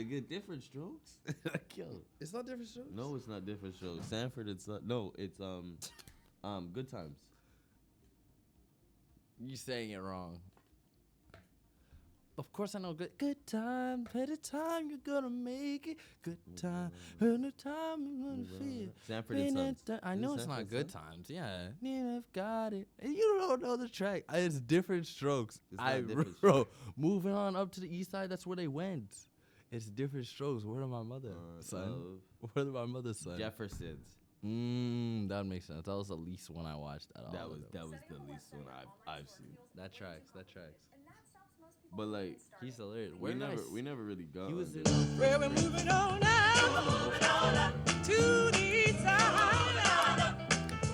nigga. Different strokes. Yo. It's not different strokes. No, it's not different strokes. Sanford, it's not. No, it's Good Times. You saying it wrong. Of course I know good time, better time, you're gonna make it. Good time, better time, you're gonna feel it. Sanford and Sons. I know Is it it's not Sanford good Sons? times, yeah. Yeah, I've got it. And you don't know the track. It's different strokes. It's not different Bro, moving on up to the east side, that's where they went. It's different strokes. Word of my mother, son. Word of my mother, son. Jeffersons. That makes sense. That was the least one I watched at all. That was the least one I've seen. That tracks. But like He's hilarious. we never really got. He was in. Well, we're moving on now to the east side,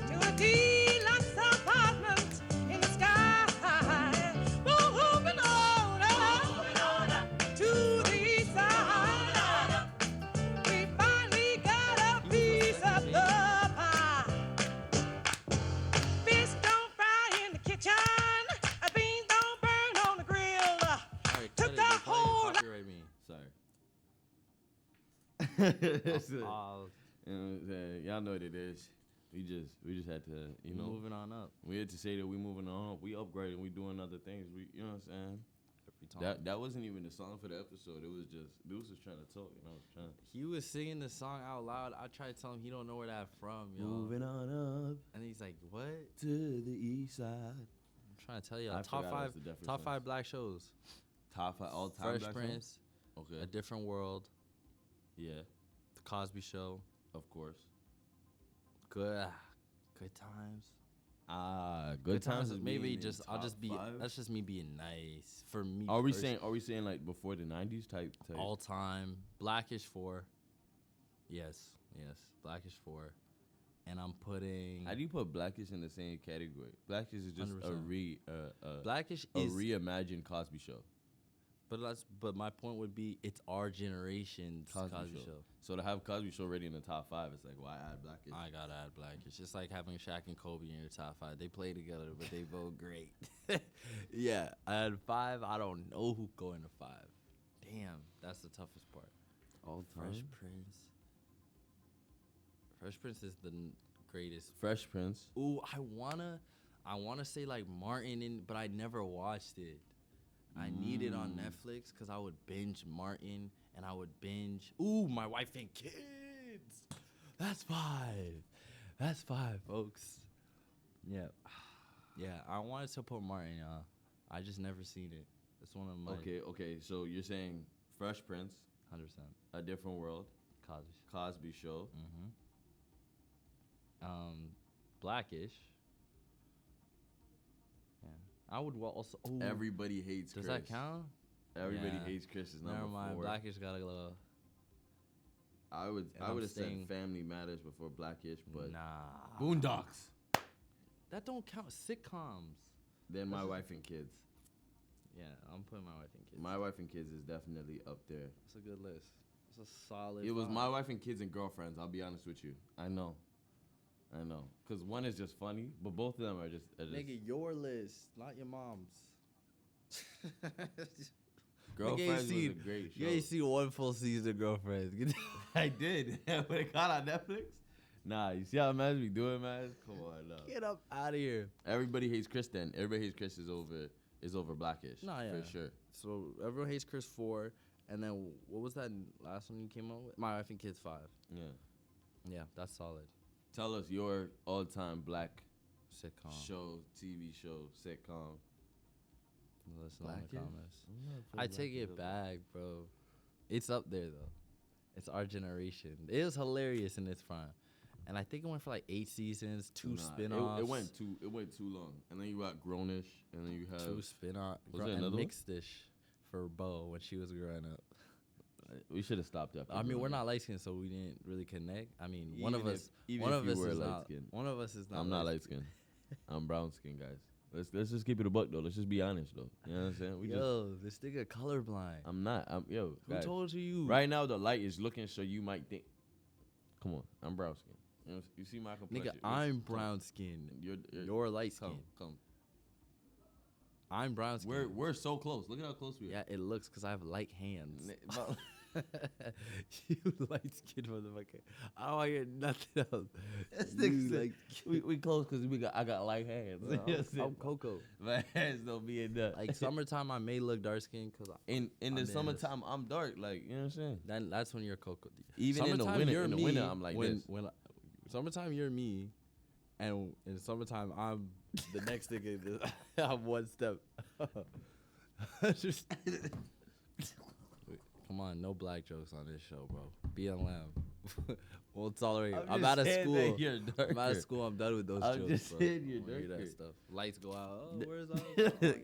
to a deluxe apartment in the sky. Moving on to the east side. We finally got a piece of the pie. Fish don't fry in the kitchen, beans don't burn on the grill. Sorry, Took the whole copyright me. Sorry. Uh, You know what I'm saying? Y'all know what it is. We just had to, moving on up we had to say that we moving on. We upgrading. We doing other things. We, you know what I'm saying? every time. That wasn't even the song for the episode. It was just dudes was trying to talk. He was singing the song out loud. I tried to tell him he don't know where that from, yo. Moving on up And he's like, what? to the east side. I'm trying to tell you. I Top forgot it five, was the Jeffersons. top five black shows. Top 5 all time. Fresh Black Prince, songs? Okay. A Different World, Yeah, The Cosby Show, of course. Good Times. Good times is maybe being in just I'll top just be. 5? That's just me being nice for me. Are we personally. saying like before the 90s type? All time Blackish 4? Yes, Blackish 4, and I'm putting. How do you put Blackish in the same category? Blackish is just 100%. Blackish a is reimagined Cosby Show. But my point would be it's our generation's Cosby Show. So to have Cosby Show already in the top 5, it's like why add Blackish? I gotta add Blackish. It's like having Shaq and Kobe in your top 5. They play together, but they both great. Yeah, I had 5. I don't know who going to 5. Damn, that's the toughest part. All Fresh time. Prince. Fresh Prince is the greatest. Fresh Prince. Ooh, I wanna say like Martin, but I never watched it. I need it on Netflix because I would binge Martin and I would binge. Ooh, My Wife and Kids. That's 5. That's 5, folks. Yeah, yeah. I wanted to put Martin, y'all. I just never seen it. It's one of my. Okay. So you're saying Fresh Prince, 100%. A Different World, Cosby. Cosby Show. Blackish. Yeah, I would also. Ooh, Everybody Hates does Chris. that count? Everybody Yeah. Hates Chris is number Never mind. 4. Blackish got a little. I would And I'm have said staying- Family Matters before Blackish, but Nah. Boondocks. That don't count. Sitcoms. Then My Wife and Kids. Yeah, I'm putting My Wife and Kids. My Wife and Kids is definitely up there. It's a good list. It's a solid. It was five. My Wife and Kids and Girlfriends. I'll be honest with you. I know. Cause one is just funny, but both of them are just. Nigga, your list, not your mom's. Girlfriends was a seen- great show. You ain't seen one full season of Girlfriends. I did. When it got on Netflix. Nah, you see how man's be doing, man? Come on, no. Get up out of here. Everybody Hates Chris. Then Everybody Hates Chris is over Blackish. Nah, yeah. For sure. So Everyone Hates Chris 4, and then what was that last one you came up with? My Wife and Kids 5. Yeah. Yeah, that's solid. Tell us your all-time black Sitcom. show, TV show, sitcom. Listen in Blackish? the comments. I take it back, bro. It's up there though. It's our generation. It was hilarious in its prime, and I think it went for like 8 seasons, 2 spin-offs. It went too long, and then you got Grownish, and then you have 2 spin-offs. Was there And another one? Mixed-ish for Bo when she was growing up. We should have stopped after. I mean, we're Grownish. not light skinned, so we didn't really connect. I mean, one of Even us, if- even one if of you us were is not. light-skinned. One of us is not. I'm not light skinned. I'm brown skinned, guys. Let's just keep it a buck though. Let's just be honest though. You know what I'm saying? Yo, this nigga colorblind. I'm not. Who guys, told you? Right now the light is looking, so you might think. Come on, I'm brown skinned. You see my complexion. Nigga, I'm brown skinned. You're light skinned. Come. I'm brown skinned. We're so close. Look at how close we are. Yeah, it looks because I have light hands. You light skinned motherfucker. I don't want to hear nothing else. This You nigga said, light we close because I got light hands. I'm Coco. My hands don't be enough. Like summertime, I may look dark skinned because in I'm the in summertime, I'm dark. Like, you know what I'm saying? that's when you're Coco. Even in the Summertime, winter, you're me I'm like when this. summertime you're me, and in summertime I'm the next nigga. I'm one step. Just Wait, come on, no black jokes on this show, bro. BLM. Won't tolerate. I'm just out of saying school. that you're I'm out of darker. school. I'm done with those I'm jokes. just bro. saying you're I don't hear darker. that stuff. Lights go out. Oh, where's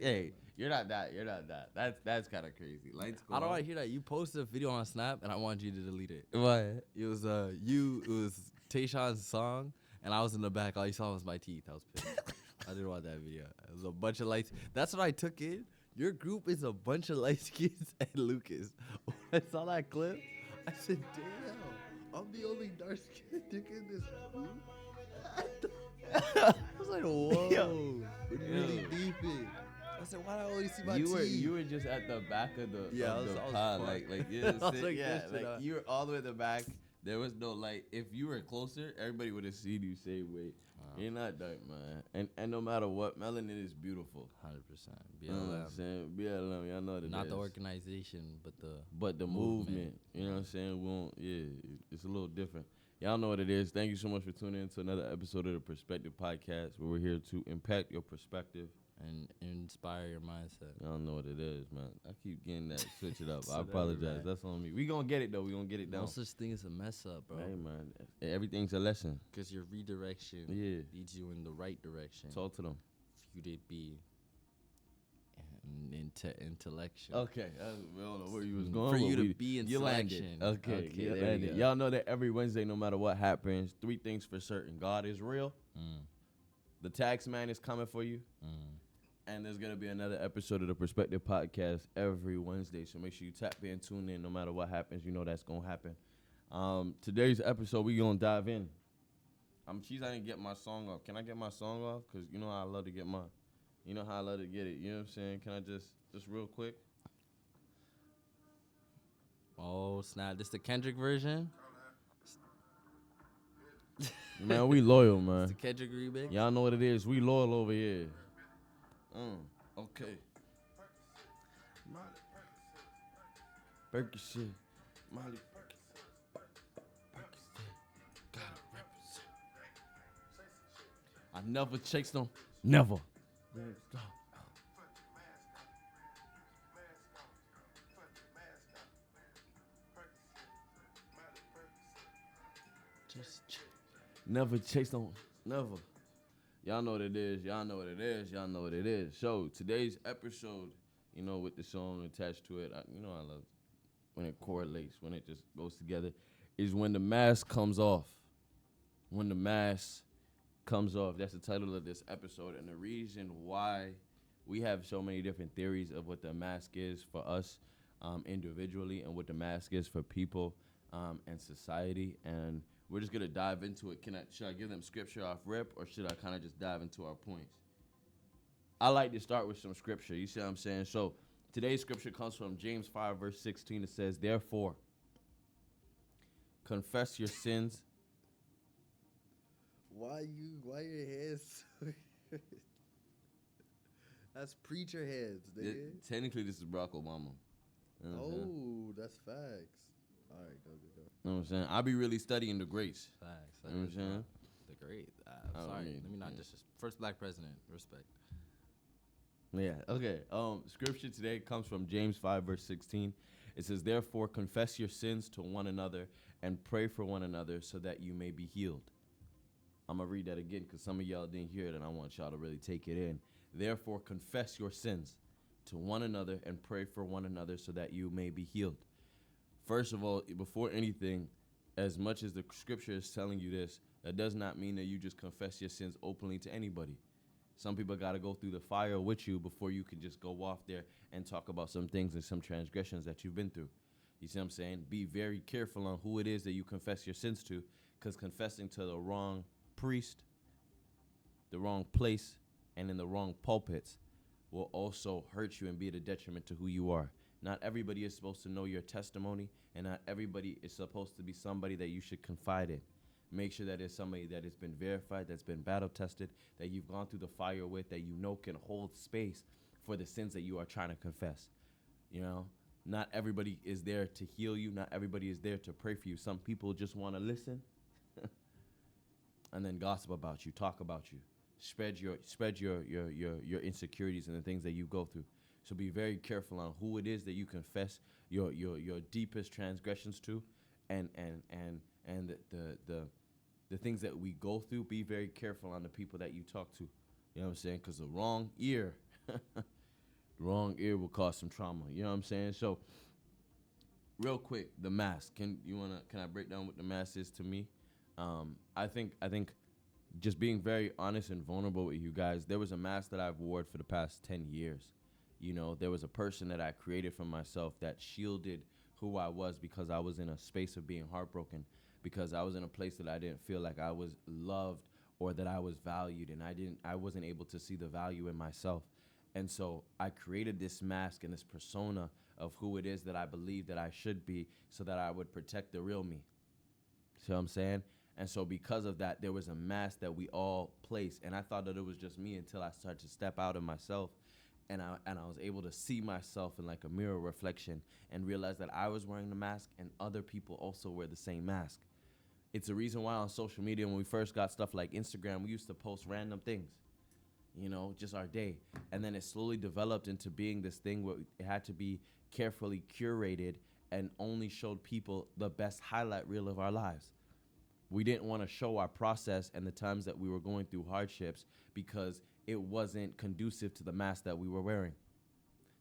Hey, you're not that. You're not that. That's kind of crazy. Lights go I don't off. want to hear that. You posted a video on Snap, and I wanted you to delete it. What? It was It was Tayshawn's song, and I was in the back. All you saw was my teeth. I was pissed. I didn't want that video. It was a bunch of lights. That's what I took in. Your group is a bunch of light skins and Lucas. When I saw that clip, I said, "Damn, I'm the only dark skinned nigga in this group." I was like, "Whoa, Yo. we're really Yo. beefing." I said, "Why do I always see my You teeth?" were just at the back of the Yeah, of I was the pod, far. like you know, I was like yeah, this shit like up. you were all the way at the back. There was no light. If you were closer, everybody would have seen you same way. You're not dark, man. And no matter what, melanin is beautiful. 100%. You know what I'm BLM. saying? BLM, y'all know what it Not is. the organization, but the But the movement, you know what I'm saying? It's a little different. Y'all know what it is. Thank you so much for tuning in to another episode of the Perspective Podcast, where we're here to impact your perspective. and inspire your mindset. Y'all know what it is, man. I keep getting that. Switch it up. So I that apologize. right. That's on me. We gonna get it though. We gonna get it No down. such thing as a mess up, bro. Hey, man. Everything's a lesson. Because your redirection Yeah. leads you in the right direction. Talk to them. For you to be intellectual. Okay. We don't know where you was Mm, going. for but you to we- be you landed. intellectual. Okay. Okay, You there you landed. go. Y'all know that every Wednesday, no matter what happens, 3 things for certain. God is real. Mm, The tax man is coming for you. mm. And there's gonna be another episode of the Perspective Podcast every Wednesday. So make sure you tap in, tune in, no matter what happens. You know that's gonna happen. Today's episode, we gonna dive in. Cheese, I didn't get my song off. Can I get my song off? Cause you know how I love to get my, you know how I love to get it. You know what I'm saying? Can I just real quick? Oh, snap. This the Kendrick version? Man, we loyal, It's man. the Kendrick remix? Y'all know what it is. We loyal over here. Okay. Percocet, Molly. Gotta represent. I never chased them. Never. Never chased them. Never. Y'all know what it is. Y'all know what it is. Y'all know what it is. So today's episode, you know, with the song attached to it, I love when it correlates, when it just goes together, is when the mask comes off. When the mask comes off. That's the title of this episode. And the reason why we have so many different theories of what the mask is for us individually and what the mask is for people and society. And we're just going to dive into it. Should I give them scripture off rip, or should I kind of just dive into our points? I like to start with some scripture. You see what I'm saying? So today's scripture comes from James 5, verse 16. It says, therefore, confess your sins. Why your hands so That's preacher heads, nigga. Technically, this is Barack Obama. You know what I'm saying? Oh, that's facts. All right, go. You know what I'm saying? I be really studying the grace. Facts. You know what I'm saying? The great. Oh, Sorry, mean, let me not yeah. disrespect. First black president. Respect. Yeah, okay. Scripture today comes from James 5, verse 16. It says, therefore, confess your sins to one another and pray for one another so that you may be healed. I'm going to read that again because some of y'all didn't hear it, and I want y'all to really take it in. Therefore, confess your sins to one another and pray for one another so that you may be healed. First of all, before anything, as much as the scripture is telling you this, that does not mean that you just confess your sins openly to anybody. Some people got to go through the fire with you before you can just go off there and talk about some things and some transgressions that you've been through. You see what I'm saying? Be very careful on who it is that you confess your sins to, because confessing to the wrong priest, the wrong place, and in the wrong pulpits will also hurt you and be at a detriment to who you are. Not everybody is supposed to know your testimony, and not everybody is supposed to be somebody that you should confide in. Make sure that it's somebody that has been verified, that's been battle tested, that you've gone through the fire with, that you know can hold space for the sins that you are trying to confess. You know, not everybody is there to heal you. Not everybody is there to pray for you. Some people just want to listen and then gossip about you, talk about you, spread your insecurities and the things that you go through. So be very careful on who it is that you confess your deepest transgressions to, and the things that we go through. Be very careful on the people that you talk to. You know what I'm saying? Because the wrong ear, the wrong ear will cause some trauma. You know what I'm saying? So, real quick, the mask. Can I break down what the mask is to me? I think just being very honest and vulnerable with you guys. There was a mask that I've worn for the past 10 years. You know, there was a person that I created for myself that shielded who I was, because I was in a space of being heartbroken, because I was in a place that I didn't feel like I was loved or that I was valued, and I wasn't able to see the value in myself. And so I created this mask and this persona of who it is that I believe that I should be, so that I would protect the real me. See what I'm saying? And so because of that, there was a mask that we all place, and I thought that it was just me until I started to step out of myself. And I was able to see myself in like a mirror reflection and realize that I was wearing the mask and other people also wear the same mask. It's a reason why on social media, when we first got stuff like Instagram, we used to post random things, you know, just our day. And then it slowly developed into being this thing where it had to be carefully curated and only showed people the best highlight reel of our lives. We didn't want to show our process and the times that we were going through hardships, because it wasn't conducive to the mask that we were wearing.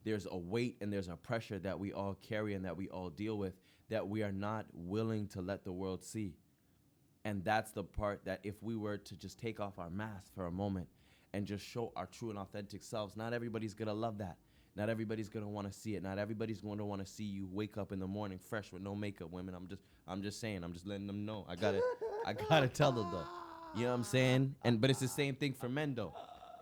There's a weight and there's a pressure that we all carry and that we all deal with that we are not willing to let the world see. And that's the part that if we were to just take off our mask for a moment and just show our true and authentic selves, not everybody's going to love that. Not everybody's going to want to see it. Not everybody's going to want to see you wake up in the morning fresh with no makeup, women. I'm just saying, I'm just letting them know. I gotta tell them though. You know what I'm saying? But it's the same thing for men though.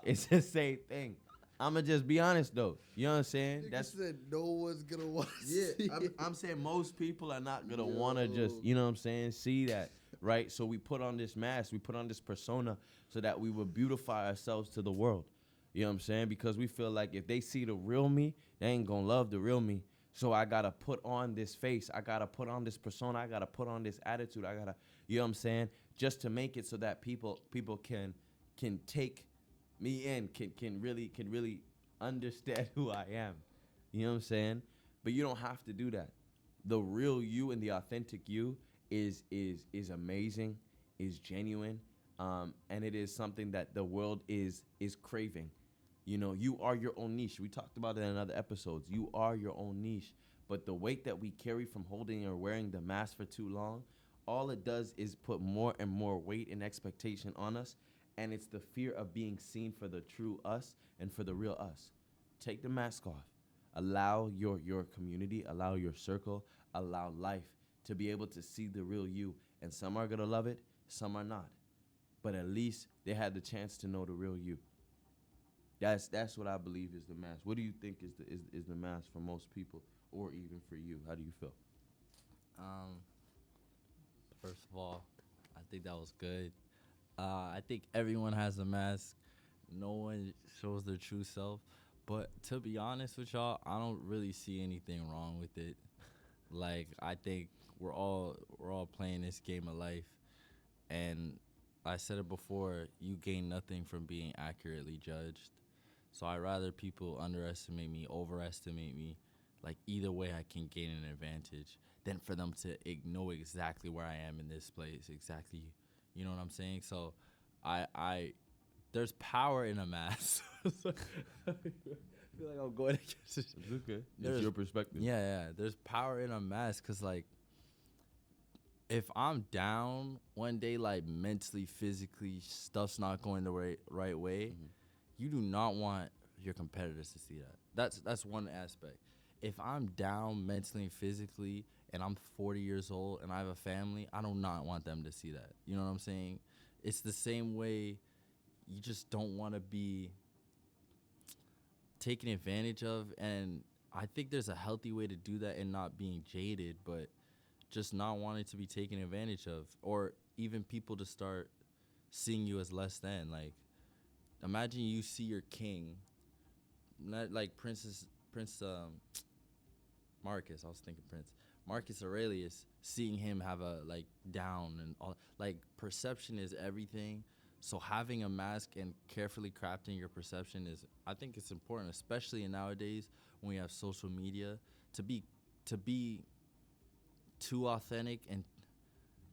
It's the same thing. I'ma just be honest though. You know what I'm saying? Nigga said no one's gonna want to see I'm saying most people are not gonna wanna just, you know what I'm saying, see that, right? So we put on this mask, we put on this persona so that we would beautify ourselves to the world. You know what I'm saying? Because we feel like if they see the real me, they ain't gonna love the real me. So I gotta put on this face, I gotta put on this persona, I gotta put on this attitude, I gotta, you know what I'm saying, just to make it so that people can take me in, can really understand who I am. You know what I'm saying? But you don't have to do that. The real you and the authentic you is amazing, is genuine, and it is something that the world is craving. You know, you are your own niche. We talked about it in other episodes. You are your own niche. But the weight that we carry from holding or wearing the mask for too long, all it does is put more and more weight and expectation on us. And it's the fear of being seen for the true us and for the real us. Take the mask off. Allow your community, allow your circle, allow life to be able to see the real you. And some are going to love it, some are not. But at least they had the chance to know the real you. That's what I believe is the mask. What do you think is the mask for most people, or even for you? How do you feel? First of all, I think that was good. I think everyone has a mask. No one shows their true self. But to be honest with y'all, I don't really see anything wrong with it. Like, I think we're all playing this game of life, and I said it before, you gain nothing from being accurately judged. So I'd rather people underestimate me, overestimate me. Like, either way I can gain an advantage than for them to know exactly where I am in this place, exactly, you know what I'm saying? So I there's power in a mask. So, I feel like I'm going against it. It's okay. It's your perspective. Yeah. There's power in a mask, because, like, if I'm down one day, like, mentally, physically, stuff's not going the right way, you do not want your competitors to see that. That's one aspect. If I'm down mentally and physically and I'm 40 years old and I have a family, I do not want them to see that. You know what I'm saying? It's the same way you just don't want to be taken advantage of. And I think there's a healthy way to do that and not being jaded, but just not wanting to be taken advantage of, or even people to start seeing you as less than. Like, imagine you see your king, not like Prince Marcus. I was thinking Prince Marcus Aurelius, seeing him have a like down and all. Like, perception is everything. So having a mask and carefully crafting your perception is, I think it's important, especially in nowadays when we have social media, to be too authentic and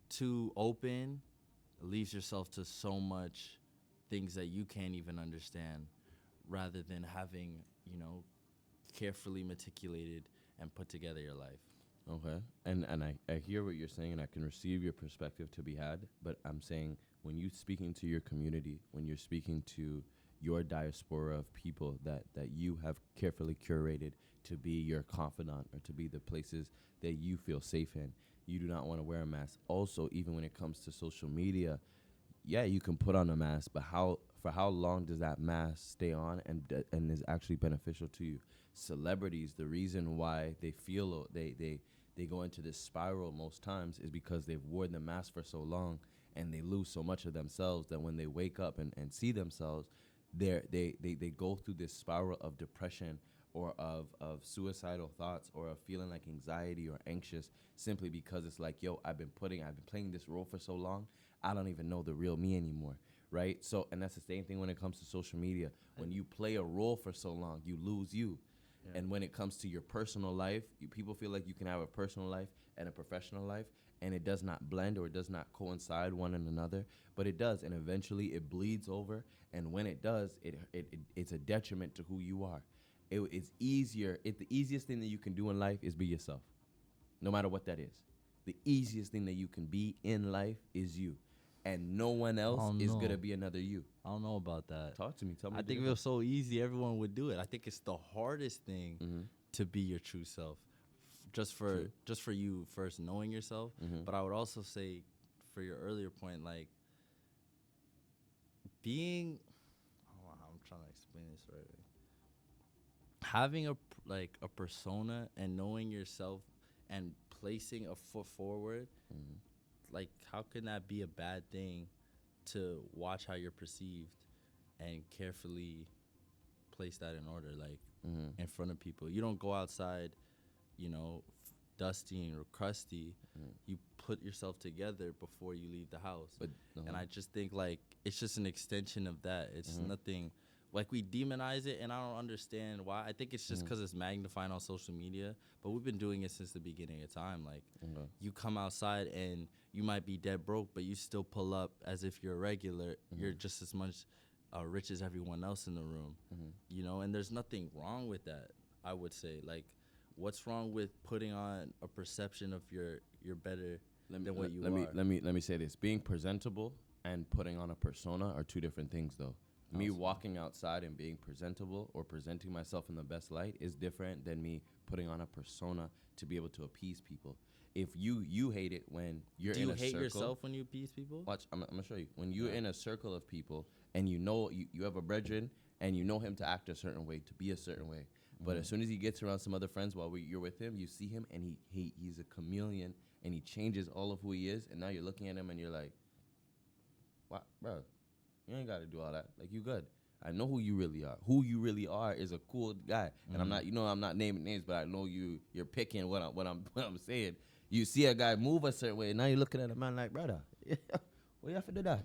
too open leaves yourself to so much things that you can't even understand, rather than having, carefully meticulated and put together your life. Okay. And I hear what you're saying, and I can receive your perspective to be had, but I'm saying when you speaking to your community, when you're speaking to your diaspora of people that you have carefully curated to be your confidant or to be the places that you feel safe in, you do not want to wear a mask. Also, even when it comes to social media, yeah, you can put on a mask, but for how long does that mask stay on and is actually beneficial to you? Celebrities, the reason why they feel they go into this spiral most times is because they've worn the mask for so long and they lose so much of themselves that when they wake up and see themselves, they go through this spiral of depression or of suicidal thoughts or of feeling like anxiety or anxious, simply because it's like, yo, I've been playing this role for so long, I don't even know the real me anymore, right? So, and that's the same thing when it comes to social media. When you play a role for so long, you lose you. Yeah. And when it comes to your personal life, people feel like you can have a personal life and a professional life, and it does not blend or it does not coincide one in another, but it does, and eventually it bleeds over, and when it does, it's a detriment to who you are. It's easier. The easiest thing that you can do in life is be yourself, no matter what that is. The easiest thing that you can be in life is you, and no one else is going to be another you. I don't know about that. Talk to me. Tell me. I think if it was so easy, everyone would do it. I think it's the hardest thing to be your true self, just for you first knowing yourself. But I would also say, for your earlier point, like being, I'm trying to explain this right. Having a persona and knowing yourself and placing a foot forward, like, how can that be a bad thing to watch how you're perceived and carefully place that in order, like in front of people? You don't go outside, dusty or crusty. You put yourself together before you leave the house. But and I just think, like, it's just an extension of that. It's nothing. Like, we demonize it, and I don't understand why. I think it's just because it's magnified on social media, but we've been doing it since the beginning of time. Like, you come outside, and you might be dead broke, but you still pull up as if you're a regular. You're just as much rich as everyone else in the room, and there's nothing wrong with that, I would say. Like, what's wrong with putting on a perception of you're better than what you are? Let me say this. Being presentable and putting on a persona are two different things, though. Me walking outside and being presentable or presenting myself in the best light is different than me putting on a persona to be able to appease people. If you hate it when you're in a circle. Do you hate yourself when you appease people? Watch, I'm going to show you. When you're in a circle of people and you have a brethren and you know him to act a certain way, to be a certain way. But as soon as he gets around some other friends while you're with him, you see him and he's a chameleon and he changes all of who he is. And now you're looking at him and you're like, what, bro? You ain't got to do all that. Like, you good. I know who you really are. Who you really are is a cool guy. And I'm not naming names, but I know you're picking what I'm saying. You see a guy move a certain way, and now you're looking at a man like, brother, what you have to do that?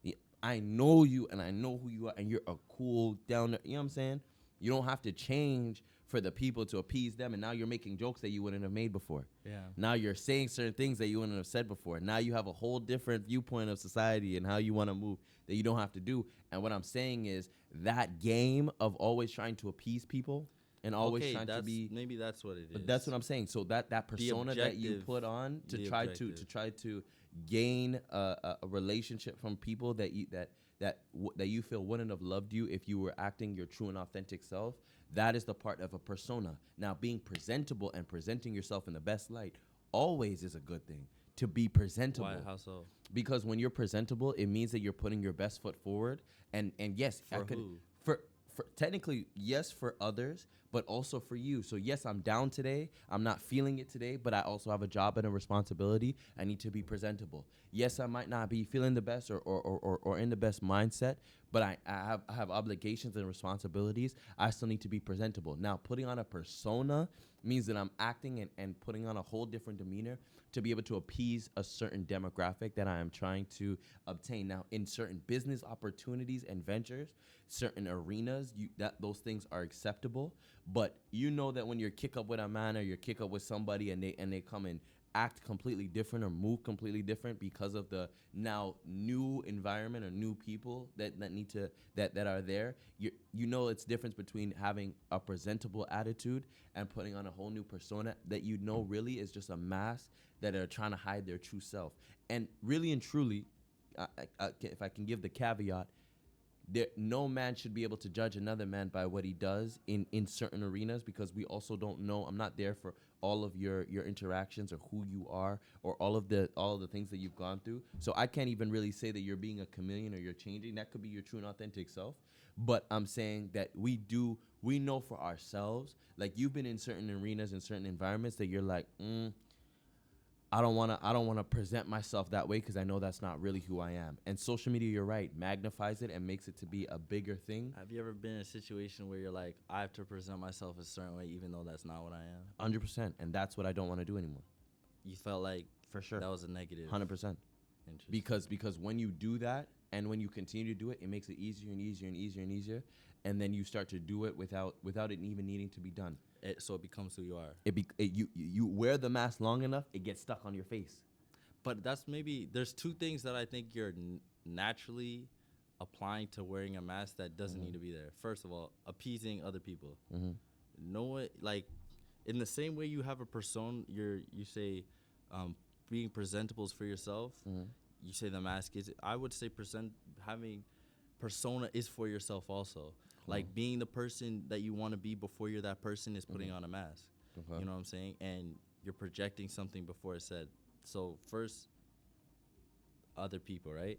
Yeah, I know you, and I know who you are, and you're a cool down there. You know what I'm saying? You don't have to change for the people to appease them, and now you're making jokes that you wouldn't have made before. Yeah. Now you're saying certain things that you wouldn't have said before. Now you have a whole different viewpoint of society and how you want to move that you don't have to do. And what I'm saying is that game of always trying to appease people and always trying to be, maybe that's what it is. But that's what I'm saying. So that persona that you put on to try to gain a relationship from people that you feel wouldn't have loved you if you were acting your true and authentic self. That is the part of a persona. Now, being presentable and presenting yourself in the best light always is a good thing. To be presentable. Why? How so? Because when you're presentable, it means that you're putting your best foot forward. And yes, who? For technically, yes, for others, but also for you. So yes, I'm down today. I'm not feeling it today, but I also have a job and a responsibility. I need to be presentable. Yes, I might not be feeling the best or in the best mindset, but I have obligations and responsibilities. I still need to be presentable. Now, putting on a persona means that I'm acting and putting on a whole different demeanor to be able to appease a certain demographic that I am trying to obtain. Now, in certain business opportunities and ventures, certain arenas, those things are acceptable. But you know that when you're kick up with a man or you're kick up with somebody and they come and act completely different or move completely different because of the now new environment or new people that need to that are there, you know it's difference between having a presentable attitude and putting on a whole new persona that you know really is just a mask that are trying to hide their true self. And really and truly, if I can give the caveat, no man should be able to judge another man by what he does in certain arenas, because we also don't know. I'm not there for all of your interactions or who you are or all of the things that you've gone through. So I can't even really say that you're being a chameleon or you're changing. That could be your true and authentic self. But I'm saying that we know for ourselves, like you've been in certain arenas and certain environments that you're like, I don't want to present myself that way because I know that's not really who I am. And social media, you're right, magnifies it and makes it to be a bigger thing. Have you ever been in a situation where you're like, I have to present myself a certain way even though that's not what I am? 100%. And that's what I don't want to do anymore. You felt like For sure. that was a negative. 100%. Interesting. Because when you do that and when you continue to do it, it makes it easier and easier and easier and easier. And then you start to do it without it even needing to be done. So it becomes who you are. You wear the mask long enough, it gets stuck on your face. But there's two things that I think you're naturally applying to wearing a mask that doesn't need to be there. First of all, appeasing other people. Know it, like, in the same way you have a persona, you say being presentable is for yourself. You say the mask is. I would say having persona is for yourself also. Like being the person that you want to be before you're that person is putting on a mask. Okay. You know what I'm saying? And you're projecting something before it's said. So first, other people, right?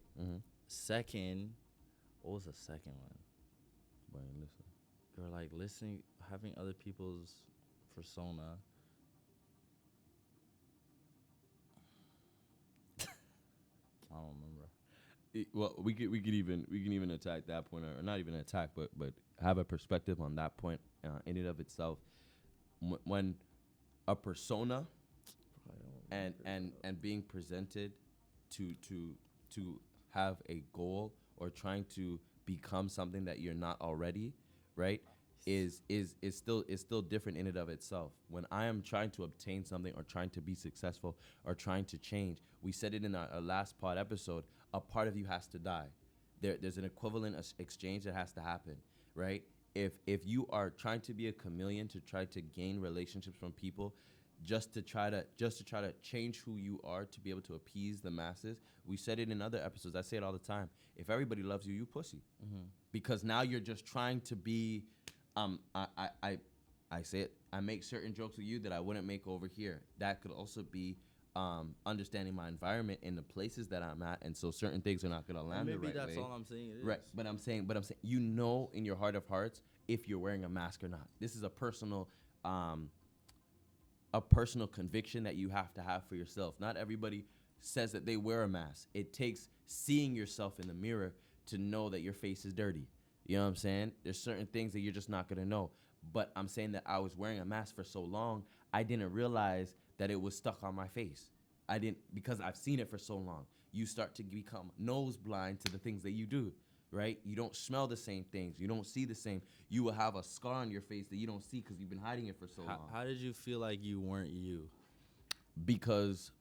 Second, what was the second one? Brian, listen. You're like listening, having other people's persona. I don't remember. Well, we can even attack that point, or not even attack, but have a perspective on that point in and of itself. When a persona and being presented to have a goal or trying to become something that you're not already, right? Is still different in and of itself. When I am trying to obtain something or trying to be successful or trying to change, we said it in our last pod episode, a part of you has to die. There's an equivalent exchange that has to happen, right? If you are trying to be a chameleon to try to gain relationships from people, just to try to change who you are to be able to appease the masses, we said it in other episodes. I say it all the time. If everybody loves you, you pussy, because now you're just trying to be. I say it. I make certain jokes with you that I wouldn't make over here. That could also be understanding my environment in the places that I'm at, and so certain things are not gonna land the right way. Maybe that's all I'm saying. Right, but I'm saying, you know, in your heart of hearts, if you're wearing a mask or not. This is a personal conviction that you have to have for yourself. Not everybody says that they wear a mask. It takes seeing yourself in the mirror to know that your face is dirty. You know what I'm saying? There's certain things that you're just not gonna know. But I'm saying that I was wearing a mask for so long, I didn't realize that it was stuck on my face. I didn't, because I've seen it for so long. You start to become nose blind to the things that you do, right? You don't smell the same things. You don't see the same. You will have a scar on your face that you don't see because you've been hiding it for so long. How did you feel like you weren't you? Because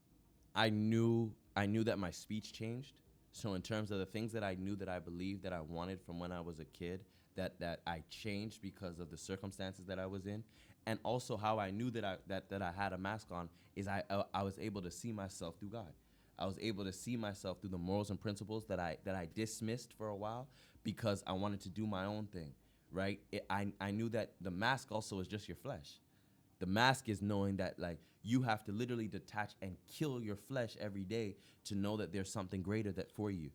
I knew that my speech changed. So in terms of the things that I knew that I believed that I wanted from when I was a kid, that I changed because of the circumstances that I was in, and also how I knew that I had a mask on is I was able to see myself through God. I was able to see myself through the morals and principles that I dismissed for a while because I wanted to do my own thing, right? I knew that the mask also is just your flesh. The mask is knowing that, like, you have to literally detach and kill your flesh every day to know that there's something greater that for you.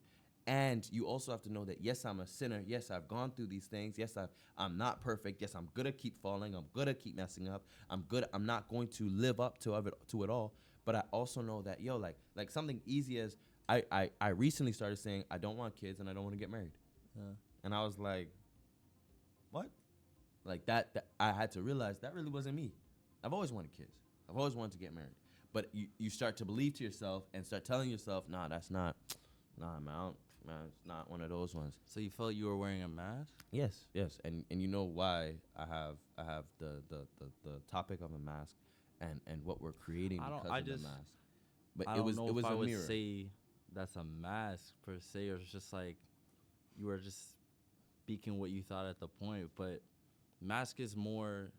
And you also have to know that, yes, I'm a sinner. Yes, I've gone through these things. Yes, I'm not perfect. Yes, I'm going to keep falling. I'm going to keep messing up. I'm not going to live up to it all. But I also know that, yo, like something easy as I recently started saying I don't want kids and I don't want to get married. Yeah. And I was like, what? Like that I had to realize that really wasn't me. I've always wanted kids. I've always wanted to get married. But you start to believe to yourself and start telling yourself, nah, that's not, man, it's not one of those ones. So you felt you were wearing a mask? Yes. And you know why I have the topic of a mask and what we're creating because of the mask. But I it was don't know it was if a I would mirror. say that's a mask per se, or it's just like you were just speaking what you thought at the point. But mask is more,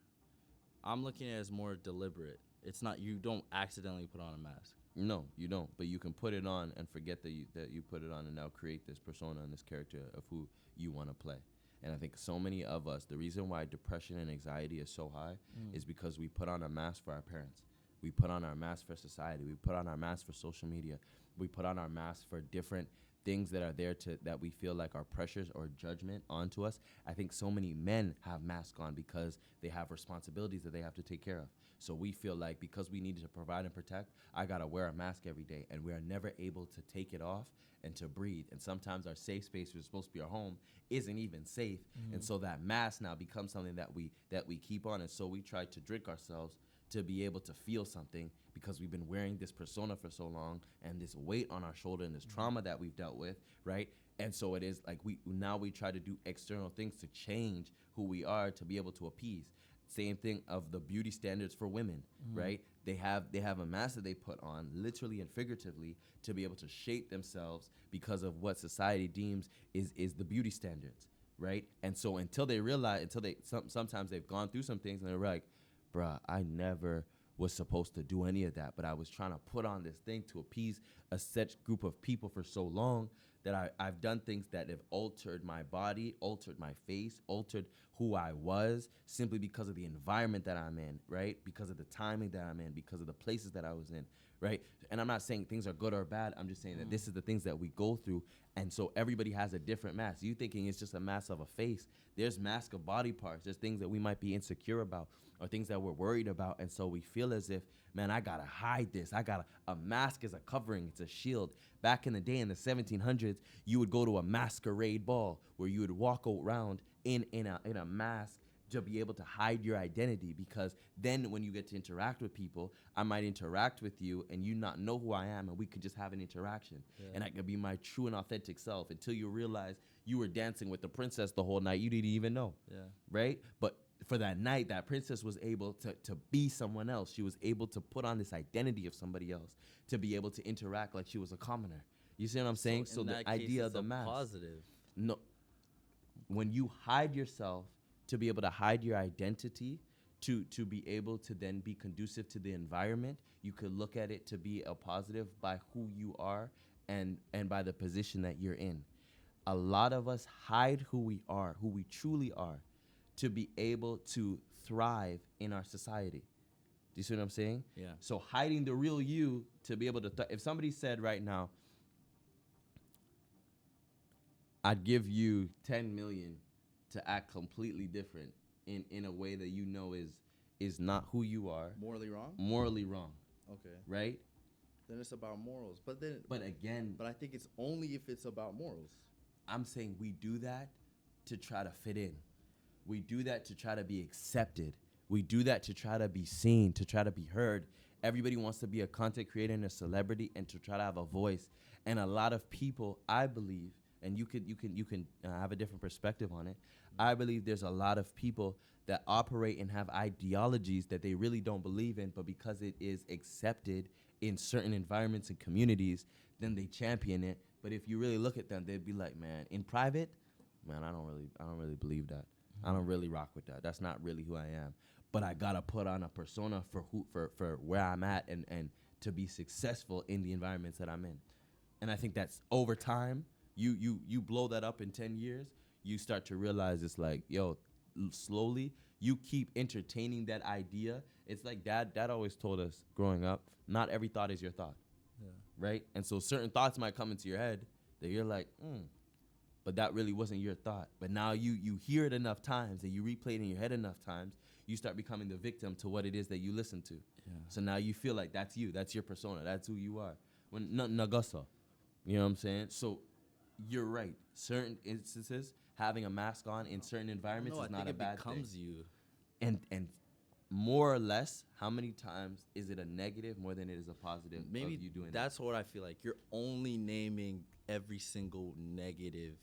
I'm looking at it as more deliberate. It's not, you don't accidentally put on a mask. No, you don't. But you can put it on and forget that you put it on and now create this persona and this character of who you want to play. And I think so many of us, the reason why depression and anxiety is so high is because we put on a mask for our parents. We put on our mask for society. We put on our mask for social media. We put on our mask for different things that are there that we feel like are pressures or judgment onto us. I think so many men have masks on because they have responsibilities that they have to take care of. So we feel like because we needed to provide and protect, I gotta wear a mask every day, and we are never able to take it off and to breathe. And sometimes our safe space, which is supposed to be our home, isn't even safe. And so that mask now becomes something that we keep on. And so we try to drink ourselves to be able to feel something because we've been wearing this persona for so long and this weight on our shoulder and this trauma that we've dealt with, right? And so it is like we try to do external things to change who we are to be able to appease. Same thing of the beauty standards for women, right? They have a mask that they put on, literally and figuratively, to be able to shape themselves because of what society deems is the beauty standards, right? And so until they realize, sometimes they've gone through some things and they're like, bruh, I never was supposed to do any of that, but I was trying to put on this thing to appease a set group of people for so long that I've done things that have altered my body, altered my face, altered who I was, simply because of the environment that I'm in, right? Because of the timing that I'm in, because of the places that I was in, right? And I'm not saying things are good or bad. I'm just saying that this is the things that we go through. And so everybody has a different mask. You thinking it's just a mask of a face. There's mask of body parts. There's things that we might be insecure about or things that we're worried about. And so we feel as if, man, I gotta hide this. A mask is a covering. It's a shield. Back in the day in the 1700s, you would go to a masquerade ball where you would walk around in a mask to be able to hide your identity, because then when you get to interact with people, I might interact with you and you not know who I am, and we could just have an interaction. And I could be my true and authentic self until you realize you were dancing with the princess the whole night. You didn't even know. Right? But for that night, that princess was able to be someone else. She was able to put on this identity of somebody else to be able to interact like she was a commoner. You see what I'm saying? So the idea of the mask. Positive. No. When you hide yourself to be able to hide your identity, to be able to then be conducive to the environment, you could look at it to be a positive by who you are and by the position that you're in. A lot of us hide who we are, who we truly are, to be able to thrive in our society. Do you see what I'm saying? Yeah. So hiding the real you to be able to, if somebody said right now, I'd give you 10 million to act completely different in a way that you know is not who you are. Morally wrong? Morally wrong. Okay. Right? Then it's about morals. But again, I think it's only if it's about morals. I'm saying we do that to try to fit in. We do that to try to be accepted. We do that to try to be seen, to try to be heard. Everybody wants to be a content creator and a celebrity and to try to have a voice. And a lot of people, I believe, and you can have a different perspective on it. I believe there's a lot of people that operate and have ideologies that they really don't believe in, but because it is accepted in certain environments and communities, then they champion it. But if you really look at them, they'd be like, man, in private, man, I don't really believe that. I don't really rock with that. That's not really who I am. But I gotta put on a persona for where I'm at and to be successful in the environments that I'm in. And I think that's over time. You blow that up in 10 years, you start to realize it's like, yo, slowly you keep entertaining that idea. It's like dad always told us growing up, not every thought is your thought. Yeah. Right? And so certain thoughts might come into your head that you're like, but that really wasn't your thought. But now you hear it enough times and you replay it in your head enough times, you start becoming the victim to what it is that you listen to. Yeah. So now you feel like that's you, that's your persona, that's who you are. When Nagasa, you know what I'm saying? So you're right. Certain instances, having a mask on in certain environments No, is not a bad thing. It becomes you. And more or less, how many times is it a negative more than it is a positive Maybe of you doing that's what I feel like. You're only naming every single negative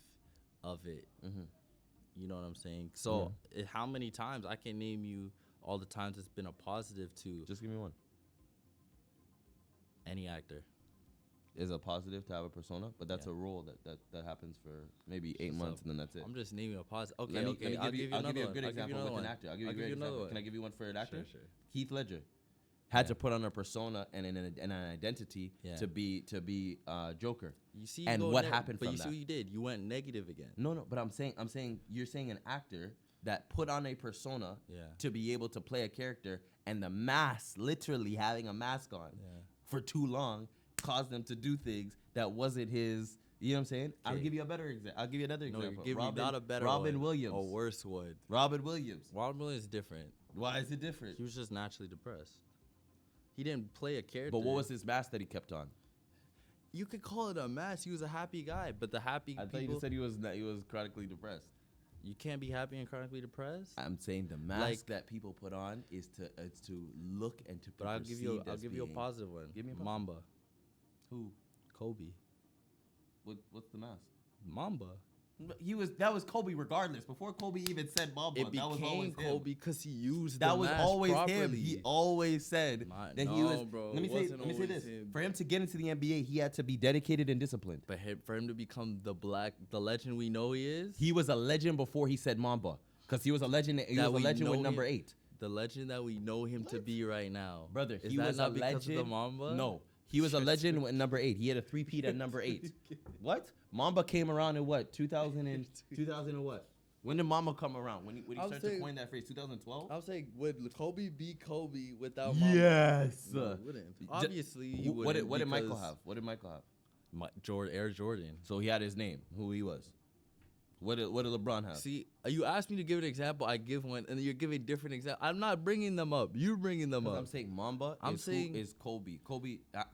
of it. Mm-hmm. You know what I'm saying? So how many times I can name you all the times it's been a positive to Just give me one. any actor. Is a positive to have a persona, but that's Yeah. a role that happens for maybe 8 So, months and then that's it. I'm just naming a positive. Okay, Let me I'll give you I'll another give you a one. good I'll give you example another with an one. actor. I'll give you a I'll great another example. one. Can I give you one for an actor? Sure. Heath Ledger had Yeah. to put on a persona and an identity Yeah. to be Joker. You see, And go what happened but from you see that? what you did. You went negative again. No, but I'm saying you're saying an actor that put on a persona Yeah. to be able to play a character, and the mask, literally having a mask on Yeah. for too long, caused them to do things that wasn't his. You know what I'm saying? I'll Okay. give you a better example. I'll give you another No, example. you're giving me not a better Robin one. Williams. A worse one. Robin Williams. Robin Williams is different. Why is it different? He was just naturally depressed. He didn't play a character. But what was his mask that he kept on? You could call it a mask. He was a happy guy, but the happy I thought you people. just said he was chronically depressed. You can't be happy and chronically depressed. I'm saying the mask Like- that people put on is to look and to be But I'll give you perceived as a being- positive one. Give me a positive. Mamba, Who? Kobe, What's the mask? Mamba. That was Kobe regardless. Before Kobe even said Mamba, It that was always became him. Kobe because he used That the was mask always properly. him. He always said that he No, was. bro, let me it say wasn't always this. him. For him to get into the NBA, he had to be dedicated and disciplined. But for him to become the legend we know he is, He was a legend before he said Mamba, because he was a legend. He That was a we legend with know number him- 8. the legend that we know him to be right now, Brother, Is he that was not a because legend. of the Mamba? No, he was a legend with number 8. He had a three-peat at number 8. What? Mamba came around in what? 2000 and what? When did Mamba come around? When he I'm started to saying- coin that phrase? 2012? I'm saying, would Kobe be Kobe without Yes. Mamba? No, he wouldn't. Obviously, he What did wouldn't Michael because have? What did Michael have? Air Jordan. So he had his name, who he was. What did LeBron have? See, you asked me to give an example. I give one, and you're giving different example. I'm not bringing them up. You're bringing them 'Cause up. I'm saying Mamba I'm is, saying- who is Kobe.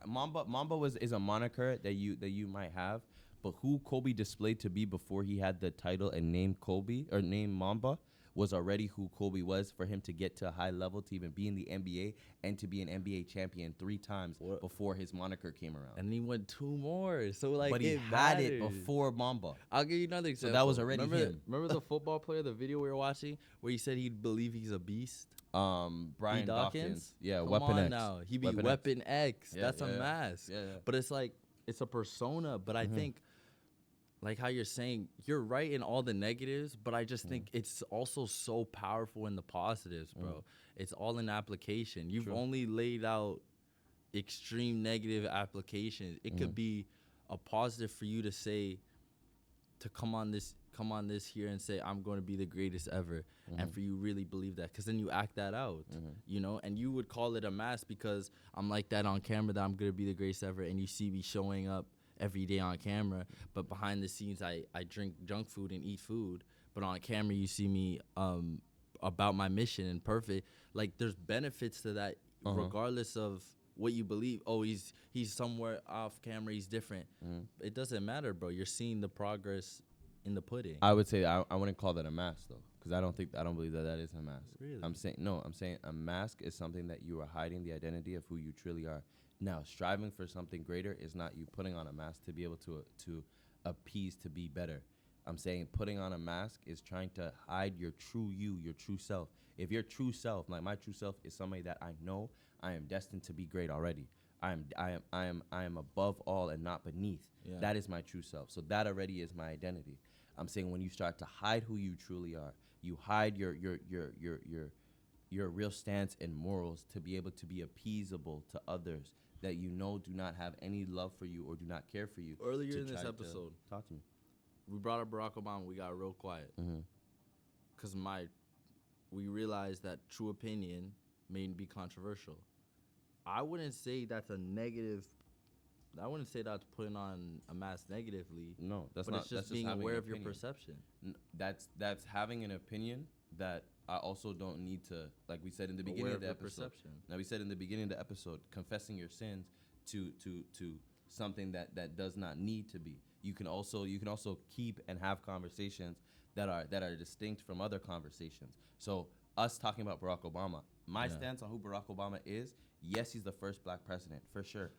Mamba is a moniker that you might have, but who Kobe displayed to be before he had the title and named Kobe or named Mamba was already who Kobe was for him to get to a high level to even be in the NBA and to be an NBA champion 3 times before his moniker came around. And he won 2 more. So like, But he it had it matters. before Mamba. I'll give you another So example. that was already remember, him. Remember the football player, the video we were watching, where he said he'd believe he's a beast? Brian B. Dawkins. Yeah, Come Weapon on X. now. He be Weapon Weapon X. Yeah, That's yeah, a yeah. mask. Yeah, yeah. But it's like, it's a persona. But I think, like how you're saying, you're right in all the negatives, but I just think it's also so powerful in the positives, bro. It's all in application. You've only laid out extreme negative applications. It could be a positive for you to say, to come on this here and say, I'm going to be the greatest ever. And for you really believe that, because then you act that out, you know, and you would call it a mask because I'm like that on camera, that I'm going to be the greatest ever. And you see me showing up every day on camera, but behind the scenes, I drink junk food and eat food. But on camera, you see me about my mission and perfect. Like, there's benefits to that, regardless of what you believe. Oh, he's somewhere off camera, he's different. It doesn't matter, bro. You're seeing the progress in the pudding. I would say I wouldn't call that a mask though, because I don't believe that is a mask. Really? I'm saying a mask is something that you are hiding the identity of who you truly are. Now, striving for something greater is not you putting on a mask to be able to appease to be better. I'm saying putting on a mask is trying to hide your true you, your true self. If your true self, like my true self, is somebody that I know I am destined to be great already. I am above all and not beneath. Yeah. That is my true self. So that already is my identity. I'm saying when you start to hide who you truly are, you hide your real stance and morals to be able to be appeasable to others that you know do not have any love for you or do not care for you. Earlier to in this try to episode, talk to me. we brought up Barack Obama. We got real quiet because we realized that true opinion may be controversial. I wouldn't say that's a negative I wouldn't say that's putting on a mask negatively. No, that's but not. it's That's just being having aware an of your opinion. perception. That's having an opinion that I also don't need to, like we said in the beginning Aware of the your episode. perception. Now we said in the beginning of the episode, confessing your sins to something that does not need to be. You can also keep and have conversations that are distinct from other conversations. So us talking about Barack Obama, my Yeah. stance on who Barack Obama is, yes, he's the first black president for sure.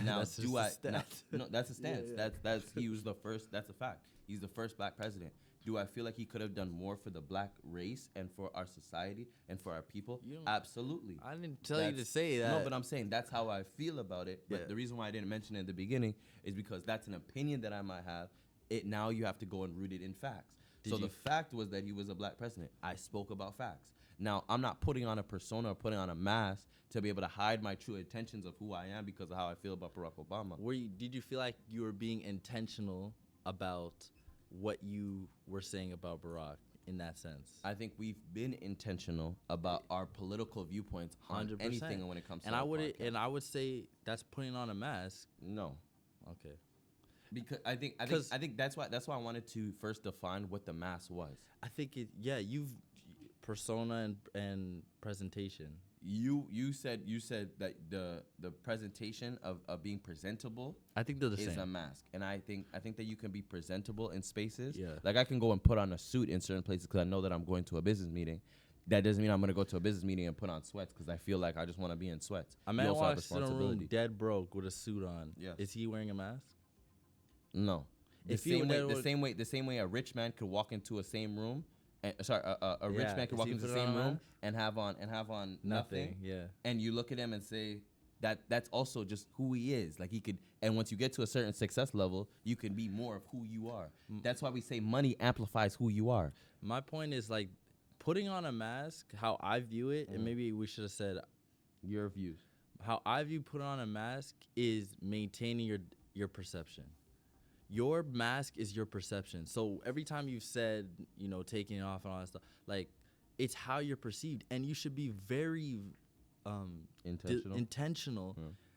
Now, That's do just a I? Now, stance. no, that's a stance. Yeah. That's he was the first. That's a fact. He's the first black president. Do I feel like he could have done more for the black race and for our society and for our people? You don't- Absolutely. I didn't tell you to That's- say that. No, but I'm saying that's how I feel about it. But Yeah. the reason why I didn't mention it at the beginning is because that's an opinion that I might have. It now you have to go and root it in facts. Did So you- the fact was that he was a black president. I spoke about facts. Now I'm not putting on a persona or putting on a mask to be able to hide my true intentions of who I am because of how I feel about Barack Obama. Did you feel like you were being intentional about what you were saying about Barack in that sense? I think we've been intentional about our political viewpoints on 100%. anything when it comes to And our I would podcast. I would say that's putting on a mask. No. Okay. Because I think 'Cause- that's why I wanted to first define what the mask was. I think you've persona and presentation. You said that the presentation of being presentable I think they're the is same. a mask, and I think that you can be presentable in spaces. Yeah. Like I can go and put on a suit in certain places because I know that I'm going to a business meeting. That doesn't mean I'm going to go to a business meeting and put on sweats because I feel like I just want to be in sweats. A You man also have walks in a room dead broke with a suit on. Yes. Is he wearing a mask? No. The If you same were way, there the with- same way, the same way a rich man could walk into a same room. A rich Yeah, man could is walk he into the putting same on a room mask? and have on nothing. Yeah. And you look at him and say that's also just who he is. Like he could, and once you get to a certain success level, you can be more of who you are. That's why we say money amplifies who you are. My point is like putting on a mask, how I view it, and maybe we should have said Your views. how I view put on a mask is maintaining your perception. Your mask is your perception. So every time you've said, taking it off and all that stuff, like it's how you're perceived, and you should be very intentional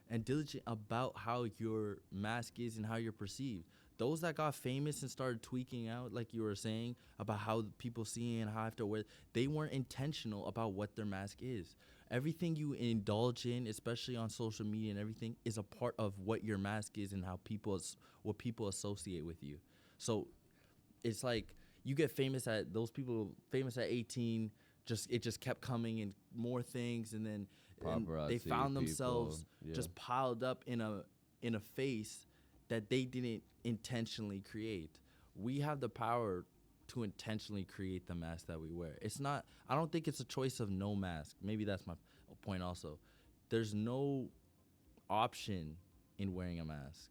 and diligent about how your mask is and how you're perceived. Those that got famous and started tweaking out, like you were saying, about how people see and how I have to wear, they weren't intentional about what their mask is. Everything you indulge in, especially on social media and everything, is a part of what your mask is and how what people associate with you. So it's like you get famous at those people famous at 18. It just kept coming and more things, and then and they Paparazzi found people, themselves yeah. just piled up in a face that they didn't intentionally create. We have the power to intentionally create the mask that we wear. It's not, I don't think it's a choice of no mask. Maybe that's my point also. There's no option in wearing a mask,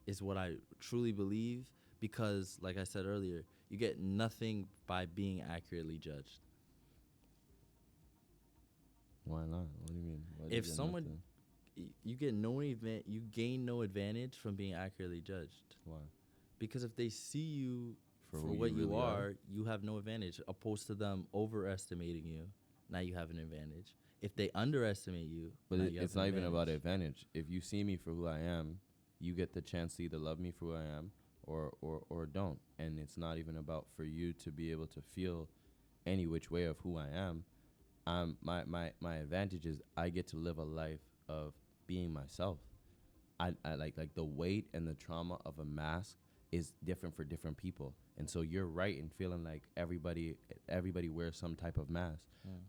is what I truly believe, because like I said earlier, you get nothing by being accurately judged. Why not? What do you mean? Why do If you get someone, nothing? you gain no advantage from being accurately judged. Why? Because if they see you For for who you what you really are. are, you have no advantage. Opposed to them overestimating you, now you have an advantage. If they underestimate you, But now it, you have it's an not even about advantage. advantage. If you see me for who I am, you get the chance to either love me for who I am or don't. And it's not even about for you to be able to feel any which way of who I am. My advantage is I get to live a life of being myself. I like the weight and the trauma of a mask is different for different people. And so you're right in feeling like everybody wears some type of mask.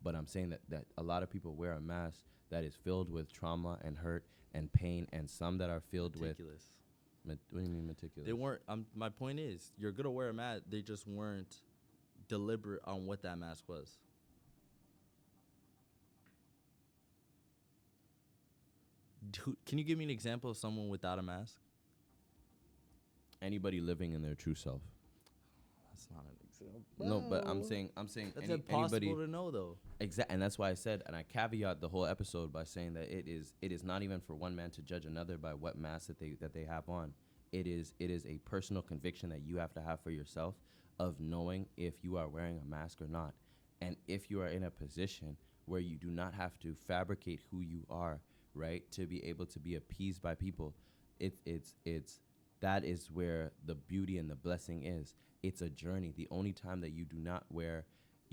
But I'm saying that a lot of people wear a mask that is filled with trauma and hurt and pain, and some that are filled Meticulous. with what do you mean meticulous? They weren't. My point is, you're gonna wear a mask. They just weren't deliberate on what that mask was. Can you give me an example of someone without a mask? Anybody living in their true self. That's not an example. No, but I'm Bro. saying That's anybody impossible to know, though. Exactly, and that's why I said, and I caveat the whole episode by saying that it is not even for one man to judge another by what mask that they have on. It is a personal conviction that you have to have for yourself of knowing if you are wearing a mask or not, and if you are in a position where you do not have to fabricate who you are, right, to be able to be appeased by people. it's that is where the beauty and the blessing is. It's a journey. The only time that you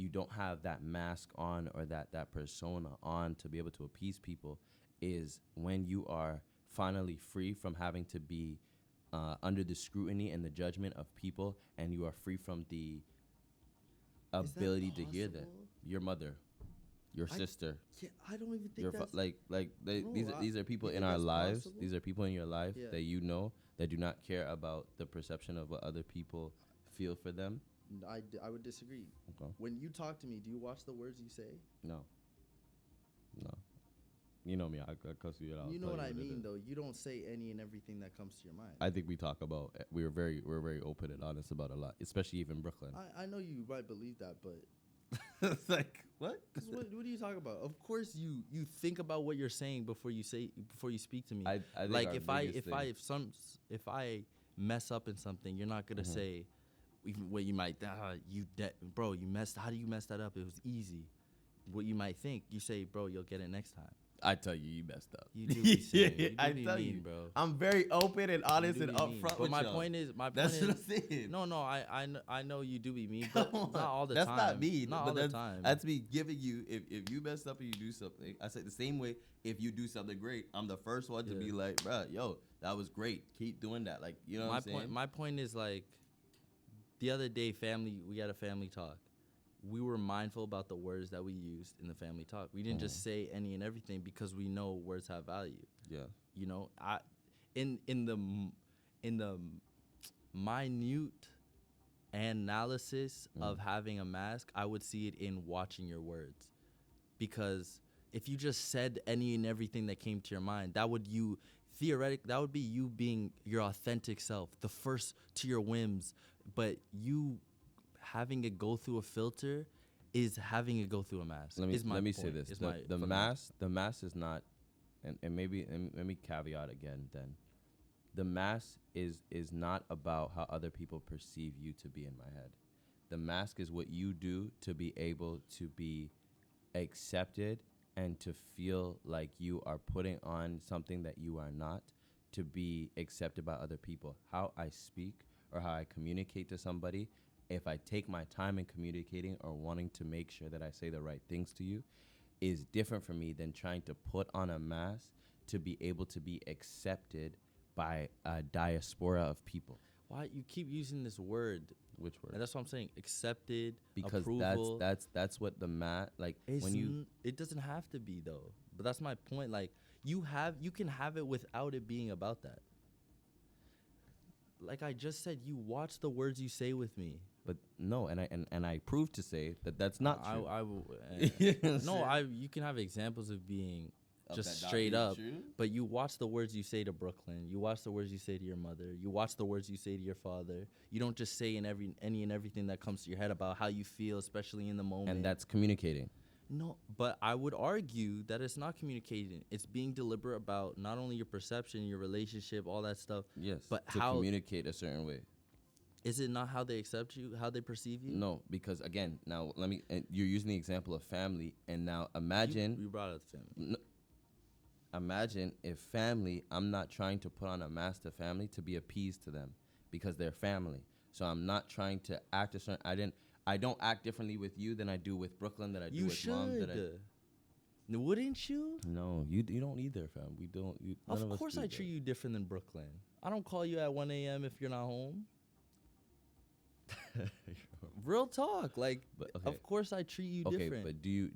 don't have that mask on or that persona on to be able to appease people is when you are finally free from having to be under the scrutiny and the judgment of people, and you are free from the Is that ability to hear that. possible? Your mother, your sister, Yeah, I don't even think your that's these are people you in think our that's lives. possible? These are people in your life Yeah. that you know that do not care about the perception of what other people feel for them. I would disagree. Okay. When you talk to me, do you watch the words you say? No. You know me. I cuss you out. You know what I mean, though. You don't say any and everything that comes to your mind. I think we talk about. We're very open and honest about a lot, especially even Brooklyn. I know you might believe that, but It's like what? 'cause what are you talking about? Of course, you think about what you're saying before you speak to me. I think Like our if I mess up in something, you're not gonna Mhm. say, even what you might bro, you messed. How do you mess that up? It was easy. What you might think, you say, bro, you'll get it next time. I tell you, you messed up. You do be saying, you do I be tell mean, you, bro. I'm very open and honest You do and be mean. upfront But with my y'all. point is, That's what I'm saying. No, I know you do be mean, Come but on. not all the That's time. not me. Not but all the that's, time. That's me giving you. If you messed up and you do something, I say the same way. If you do something great, I'm the first one to Yeah. be like, bruh, yo, that was great. Keep doing that. Like, you know what I'm saying? My point is, like, the other day, we had a family talk. We were mindful about the words that we used in the family talk. We didn't just say any and everything because we know words have value. Yeah. You know, in the minute analysis of having a mask, I would see it in watching your words, because if you just said any and everything that came to your mind, that would be you being your authentic self, the first to your whims, but you having it go through a filter is having it go through a mask. Let me say point, this: is the for me. mask is not, and maybe let me caveat again. Then, the mask is not about how other people perceive you to be. In my head, the mask is what you do to be able to be accepted and to feel like you are putting on something that you are not, to be accepted by other people. How I speak or how I communicate to somebody, if I take my time in communicating or wanting to make sure that I say the right things to you, is different for me than trying to put on a mask to be able to be accepted by a diaspora of people. Why you keep using this word? Which word? And that's what I'm saying. Accepted, Because approval. that's what the like It doesn't have to be though. But that's my point. Like you can have it without it being about that. Like I just said, you watch the words you say with me. But no, and I proved to say that that's not true. You can have examples of being Of just that not straight being up. true? But you watch the words you say to Brooklyn. You watch the words you say to your mother. You watch the words you say to your father. You don't just say any and everything that comes to your head about how you feel, especially in the moment. And that's communicating. No, but I would argue that it's not communicating. It's being deliberate about not only your perception, your relationship, all that stuff. Yes. But to how communicate a certain way. is it not how they accept you, how they perceive you? No, because again, now you're using the example of family, and now imagine You brought up the family. imagine if family, I'm not trying to put on a mask to family to be appeased to them because they're family. So I'm not trying to act a certain. I don't act differently with you than I do with Brooklyn, that I do You with mom. should. Wouldn't you? No, you don't either, fam. We don't. None Of us course do I that. treat you different than Brooklyn. I don't call you at 1 a.m. if you're not home. Real talk. Like, But, okay. of course I treat you Okay, different. but do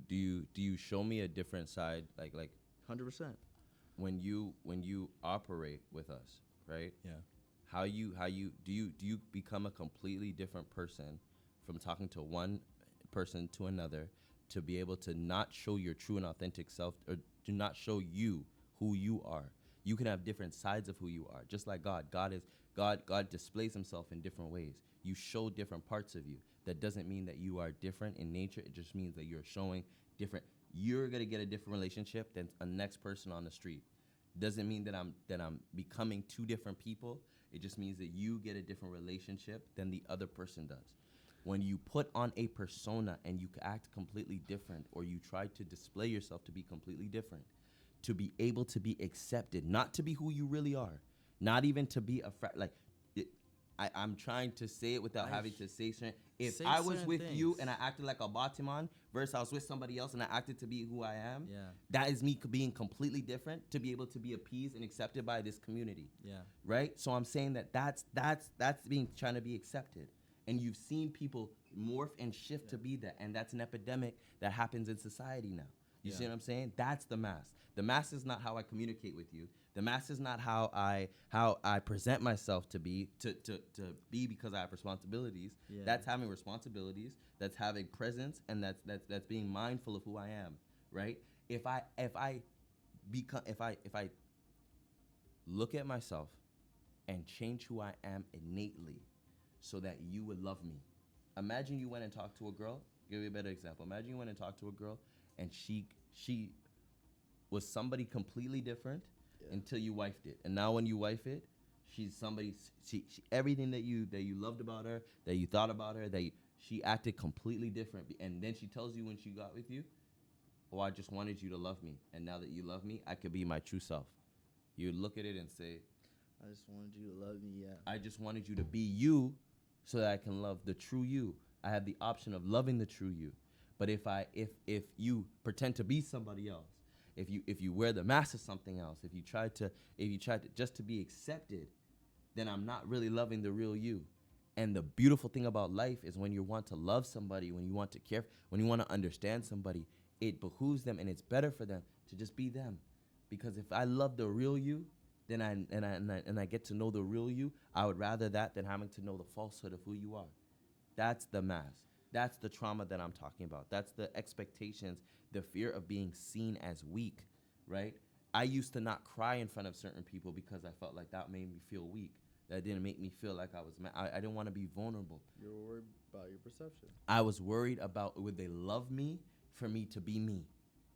you show me a different side, like 100%. when you operate with us, right? Yeah. How you do you become a completely different person from talking to one person to another, to be able to not show your true and authentic self, or do not show you who you are. You can have different sides of who you are, just like God. God displays himself in different ways. You show different parts of you. That doesn't mean that you are different in nature. It just means that you're showing different. You're gonna get a different relationship than a next person on the street. Doesn't mean that I'm becoming two different people. It just means that you get a different relationship than the other person does. When you put on a persona and you act completely different, or you try to display yourself to be completely different, to be able to be accepted, not to be who you really are, Not even to be a like. I'm trying to say it without having to say certain. If say I was certain with you things. and I acted like a Batiman versus I was with somebody else and I acted to be who I am, Yeah. that is me being completely different to be able to be appeased and accepted by this community. Yeah. Right? So I'm saying that's being trying to be accepted. And you've seen people morph and shift to be that, and that's an epidemic that happens in society now. You see what I'm saying? That's the mask. The mask is not how I communicate with you. The mask is not how I present myself to be because I have responsibilities. Yeah. That's having responsibilities. That's having presence, and that's being mindful of who I am. Right? If I look at myself and change who I am innately, so that you would love me. Imagine you went and talked to a girl. Give you a better example. Imagine you went and talked to a girl, and she was somebody completely different until you wifed it. And now when you wife it, she's somebody. She everything that you loved about her, that you thought about her, she acted completely different. And then she tells you when she got with you, "Oh, I just wanted you to love me, and now that you love me, I could be my true self." You would look at it and say, I just wanted you to love me. Yeah. I just wanted you to be you so that I can love the true you. I have the option of loving the true you. But if you pretend to be somebody else, if you wear the mask of something else, if you try to just to be accepted, then I'm not really loving the real you. And the beautiful thing about life is when you want to love somebody, when you want to care, when you want to understand somebody, it behooves them and it's better for them to just be them. Because if I love the real you, then I get to know the real you, I would rather that than having to know the falsehood of who you are. That's the mask. That's the trauma that I'm talking about. That's the expectations, the fear of being seen as weak, right? I used to not cry in front of certain people because I felt like that made me feel weak. That didn't make me feel like I was I didn't want to be vulnerable. You're worried about your perception. I was worried about would they love me for me to be me,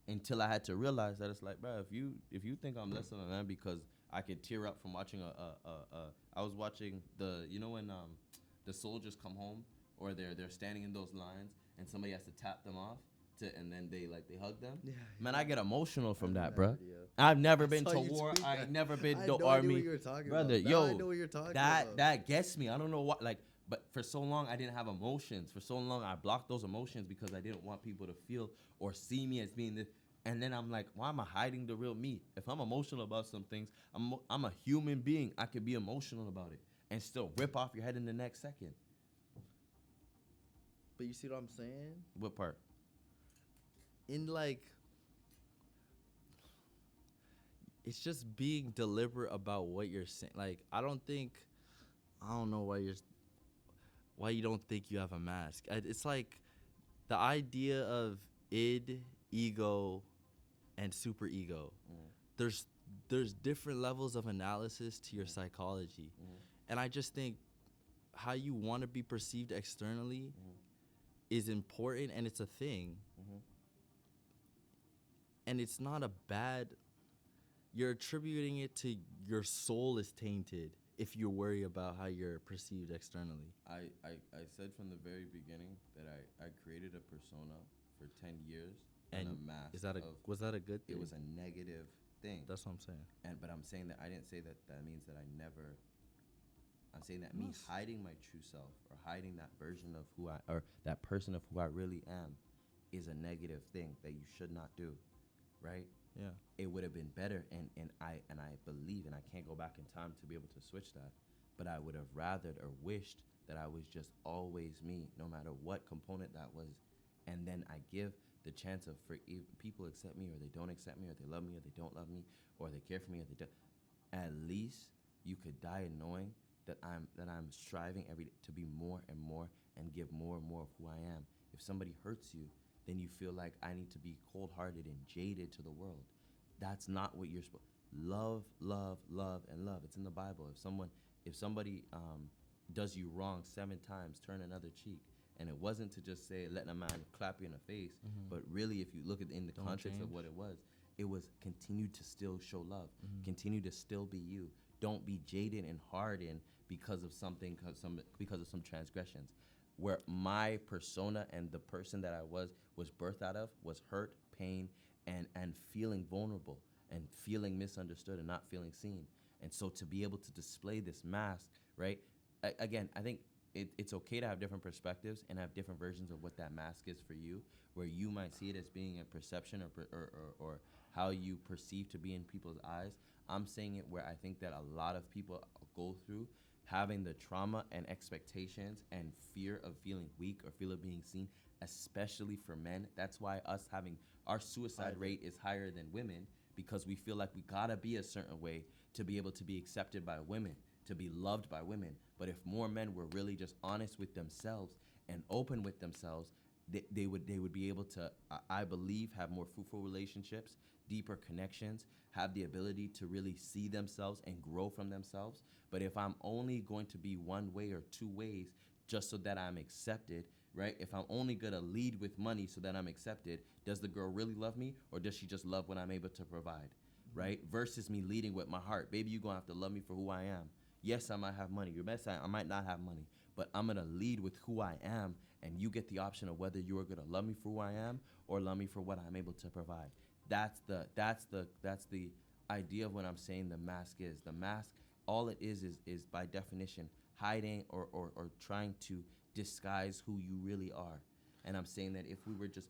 until I had to realize that it's like, bro, if you think I'm less of a man because I could tear up from watching I was watching when the soldiers come home or they're standing in those lines and somebody has to tap them off and then they hug them. Yeah. Man, I get emotional from that, that bro. video. I've never I been saw to you war. tweet I've that. never been I had to no idea army. what you were talking Brother, about. yo, Now I know what you're talking about. that gets me. I don't know what but for so long I didn't have emotions. For so long I blocked those emotions because I didn't want people to feel or see me as being this. And then I'm like, why am I hiding the real me? If I'm emotional about some things, I'm a human being. I could be emotional about it and still rip off your head in the next second. But you see what I'm saying? What part? In it's just being deliberate about what you're saying. Like, I don't know why you don't think you have a mask. It's like the idea of id, ego, and super ego. There's different levels of analysis to your psychology. And I just think how you want to be perceived externally is important, and it's a thing. And it's not a bad, you're attributing it to your soul is tainted if you worry about how you're perceived externally. I said from the very beginning that I created a persona for 10 years and a mask. Was that a good thing? It was a negative thing. That's what I'm saying. But I'm saying that I didn't say that means that I never. I'm saying that me hiding my true self or hiding that version of who or that person of who I really am is a negative thing that you should not do, right? Yeah. It would have been better, and I believe, and I can't go back in time to be able to switch that, but I would have rathered or wished that I was just always me, no matter what component that was, and then I give the chance of people accept me or they don't accept me or they love me or they don't love me or they care for me or they don't. At least you could die knowing that I'm striving every day to be more and more and give more and more of who I am. If somebody hurts you, then you feel like I need to be cold-hearted and jaded to the world. That's not what you're supposed. Love, love, love, and love. It's in the Bible. If somebody does you wrong 7 times, turn another cheek. And it wasn't to just say letting a man clap you in the face, but really, if you look at in the context of what it was continue to still show love, continue to still be you. Don't be jaded and hardened because of because of some transgressions. Where my persona and the person that I was birthed out of was hurt, pain, and feeling vulnerable and feeling misunderstood and not feeling seen. And so to be able to display this mask, right? Again, I think it's okay to have different perspectives and have different versions of what that mask is for you, where you might see it as being a perception or how you perceive to be in people's eyes. I'm saying it where I think that a lot of people go through having the trauma and expectations and fear of feeling weak or fear of being seen, especially for men. That's why us having our suicide rate is higher than women, because we feel like we gotta be a certain way to be able to be accepted by women, to be loved by women. But if more men were really just honest with themselves and open with themselves, they would be able to, I believe, have more fruitful relationships, deeper connections, have the ability to really see themselves and grow from themselves. But if I'm only going to be one way or two ways just so that I'm accepted, right? If I'm only gonna lead with money so that I'm accepted, does the girl really love me, or does she just love what I'm able to provide, right? Versus me leading with my heart. Baby, you're gonna have to love me for who I am. Yes, I might have money. Your best, I might not have money, but I'm gonna lead with who I am, and you get the option of whether you are gonna love me for who I am or love me for what I'm able to provide. That's the idea of what I'm saying the mask is. The mask, all it is by definition hiding or trying to disguise who you really are. And I'm saying that if we were just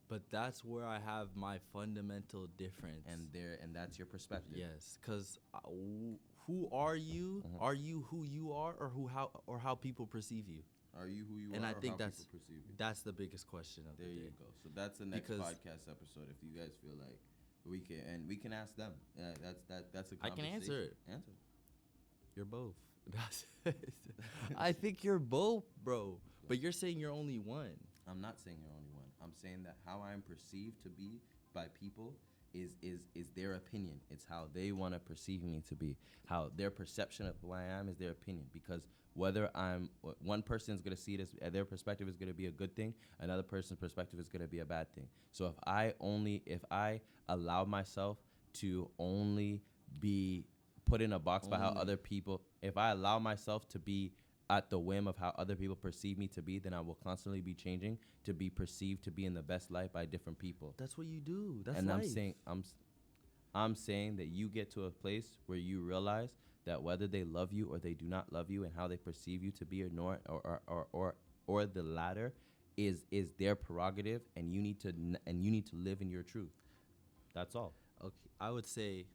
But that's where I have my fundamental difference. and that's your perspective. Yes, because who are you? Mhm. Are you who you are, or how people perceive you? Are you who you And are, I or think how that's people perceive you? that's the biggest question of There the day. you go. So that's the next Because- podcast episode. If you guys feel like we can ask them. That's a I can conversation. answer it. Answer. You're both. I think you're both, bro. But you're saying you're only one. I'm not saying you're only one. I'm saying that how I'm perceived to be by people is their opinion. It's how they want to perceive me to be. How their perception of who I am is their opinion. Because whether one person is gonna see it as their perspective is gonna be a good thing, another person's perspective is gonna be a bad thing. So if I allow myself to only be put in a box by how Only. other people, if I allow myself to be at the whim of how other people perceive me to be, then I will constantly be changing to be perceived to be in the best light by different people. That's what you do. That's And life. I'm saying that you get to a place where you realize that whether they love you or they do not love you, and how they perceive you to be or the latter is their prerogative, and you need to live in your truth. That's all. Okay, I would say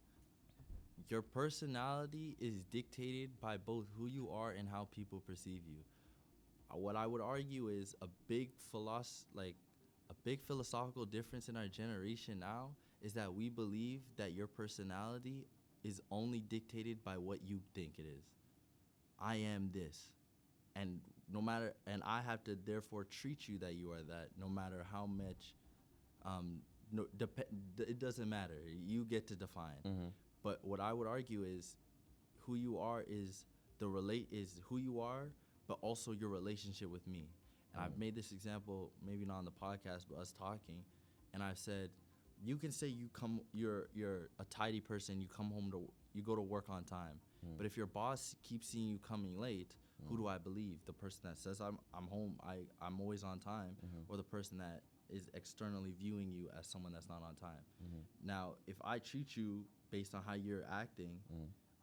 your personality is dictated by both who you are and how people perceive you. What I would argue is a big philosophical difference in our generation now is that we believe that your personality is only dictated by what you think it is. I am this, and I have to therefore treat you that you are that, no matter how much. It doesn't matter. You get to define. Mm-hmm. But what I would argue is who you are is who you are, but also your relationship with me. And I've made this example, maybe not on the podcast, but us talking, and I've said, you can say you're a tidy person, you go to work on time. But if your boss keeps seeing you coming late, who do I believe? The person that says I'm home, I'm always on time, or the person that is externally viewing you as someone that's not on time? Now, if I treat you based on how you're acting,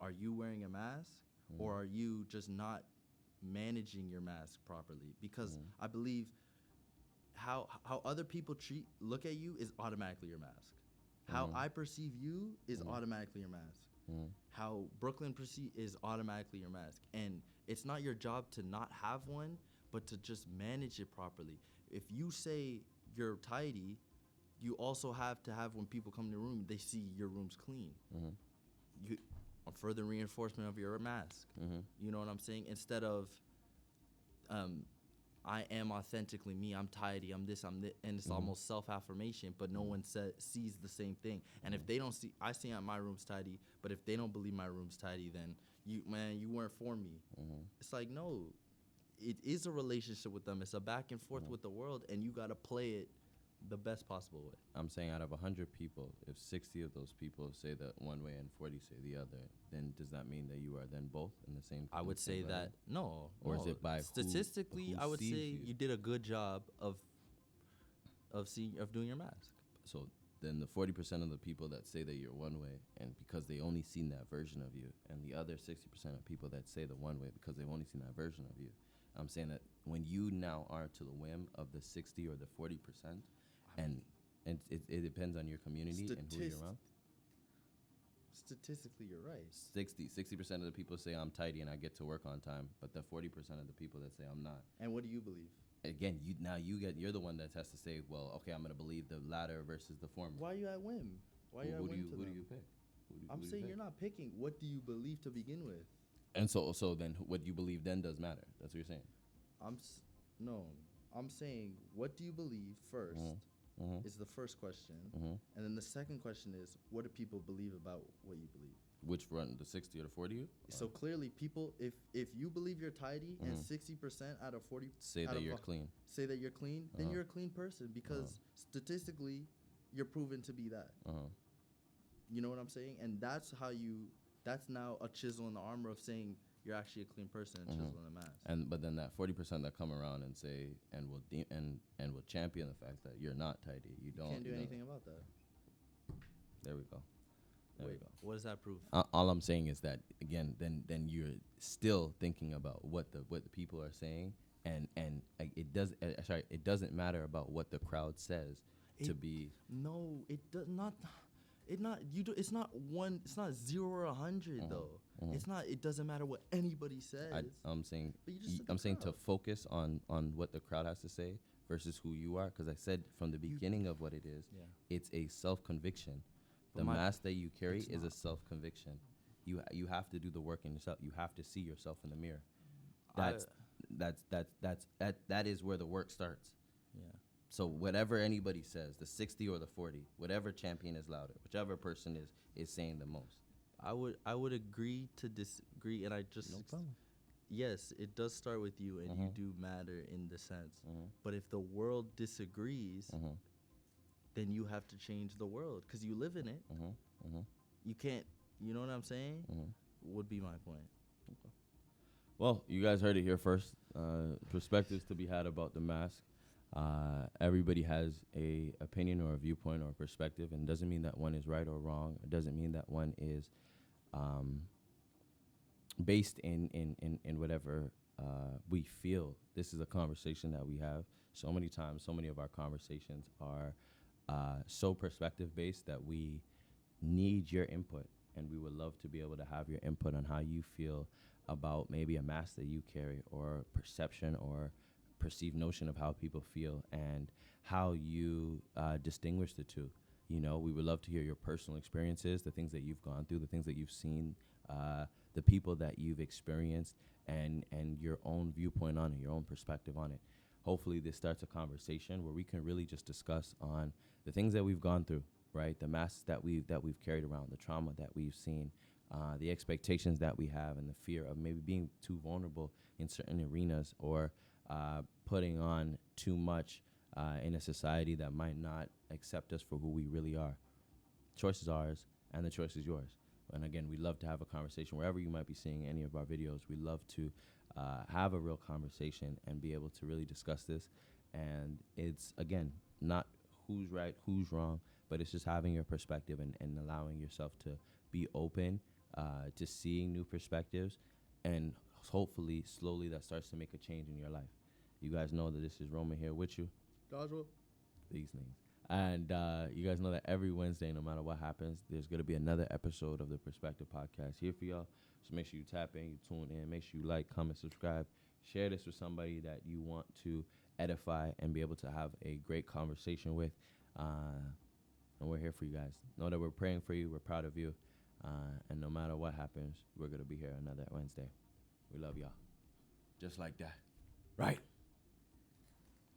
are you wearing a mask, or are you just not managing your mask properly? Because I believe how other people look at you is automatically your mask. How I perceive you is automatically your mask. How Brooklyn perceive is automatically your mask. And it's not your job to not have one, but to just manage it properly. If you say you're tidy, you also have to have, when people come in your room, they see your room's clean. A further reinforcement of your mask. You know what I'm saying? Instead of, I am authentically me, I'm tidy, I'm this, and it's almost self-affirmation, but no one sees the same thing. And if they don't see, I see my room's tidy, but if they don't believe my room's tidy, then you weren't for me. It's like, no, it is a relationship with them. It's a back and forth with the world, and you got to play it the best possible way. I'm saying out of 100 people, if 60 of those people say that one way and 40 say the other, then does that mean that you are then both in the same? I would say that no. Or is it by statistically? who I would sees say you? you did a good job of doing your mask. So then the 40% of the people that say that you're one way, and because they only seen that version of you, and the other 60% of people that say the one way because they've only seen that version of you. I'm saying that when you now are to the whim of the 60 or the 40%, and it depends on your community and who you're around. Statistically, you're right. 60% of the people say I'm tidy and I get to work on time, but the 40% of the people that say I'm not. And what do you believe? Again, you're the one that has to say, well, okay, I'm gonna believe the latter versus the former. Why are you at whim? Why are you at who whim do to you them? pick? I'm saying you're not picking. What do you believe to begin with? And so then what you believe then does matter. That's what you're saying. No. I'm saying what do you believe first Mm-hmm. is the first question, Mm-hmm. and then the second question is what do people believe about what you believe? Which one, the 60 or the 40? So clearly, people, if you believe you're tidy and Mhm. 60% out of 40 say out that of you're a- clean. say that you're clean, then Uh-huh. you're a clean person because statistically, you're proven to be that. Uh-huh. You know what I'm saying? And that's that's now a chisel in the armor of saying you're actually a clean person and chisel in the mask. But then that 40% that come around and say and will champion the fact that you're not tidy. You don't Can't do know. anything about that. There we go. There we Wait, go. what does that prove? All I'm saying is that again, then you're still thinking about what the people are saying, and it doesn't matter about what the crowd says to be. No, it does not. It not you do. It's not one. It's not 0 or 100 though. It's not. It doesn't matter what anybody says. I'm saying But you just said the I'm saying to crowd. focus on what the crowd has to say versus who you are, because I said from the beginning of what it is, Yeah. it's a self-conviction. But The my- mask that you carry it's is a not. self-conviction. You have to do the work in yourself. You have to see yourself in the mirror. I- That is where the work starts. Yeah. So whatever anybody says, the 60 or the 40, whatever champion is louder, whichever person is saying the most. I would agree to disagree, and I just yes, it does start with you, and you do matter in the sense. But if the world disagrees, then you have to change the world because you live in it. You can't. You know what I'm saying? Would be my point. Well, you guys heard it here first. Perspectives to be had about the mask. Everybody has a opinion or a viewpoint or a perspective, and doesn't mean that one is right or wrong. It doesn't mean that one is based in whatever we feel. This is a conversation that we have. So many times, so many of our conversations are so perspective based that we need your input, and we would love to be able to have your input on how you feel about maybe a mask that you carry, or perception or perceived notion of how people feel, and how you distinguish the two. You know, we would love to hear your personal experiences, the things that you've gone through, the things that you've seen, the people that you've experienced, and your own viewpoint on it, your own perspective on it. Hopefully this starts a conversation where we can really just discuss on the things that we've gone through, right? The masks that we've carried around, the trauma that we've seen, the expectations that we have, and the fear of maybe being too vulnerable in certain arenas, or putting on too much in a society that might not accept us for who we really are. Choice is ours, and the choice is yours. And again, we love to have a conversation wherever you might be seeing any of our videos. We love to have a real conversation and be able to really discuss this. And it's, again, not who's right, who's wrong, but it's just having your perspective and allowing yourself to be open to seeing new perspectives, and hopefully slowly that starts to make a change in your life. You guys know that this is Roman here with you. Dodgeball. These things. And you guys know that every Wednesday, no matter what happens, there's going to be another episode of the Perspective Podcast here for y'all. So make sure you tap in, you tune in, make sure you like, comment, subscribe, share this with somebody that you want to edify and be able to have a great conversation with. And we're here for you guys. Know that we're praying for you. We're proud of you. And no matter what happens, we're going to be here another Wednesday. We love y'all. Just like that. Right.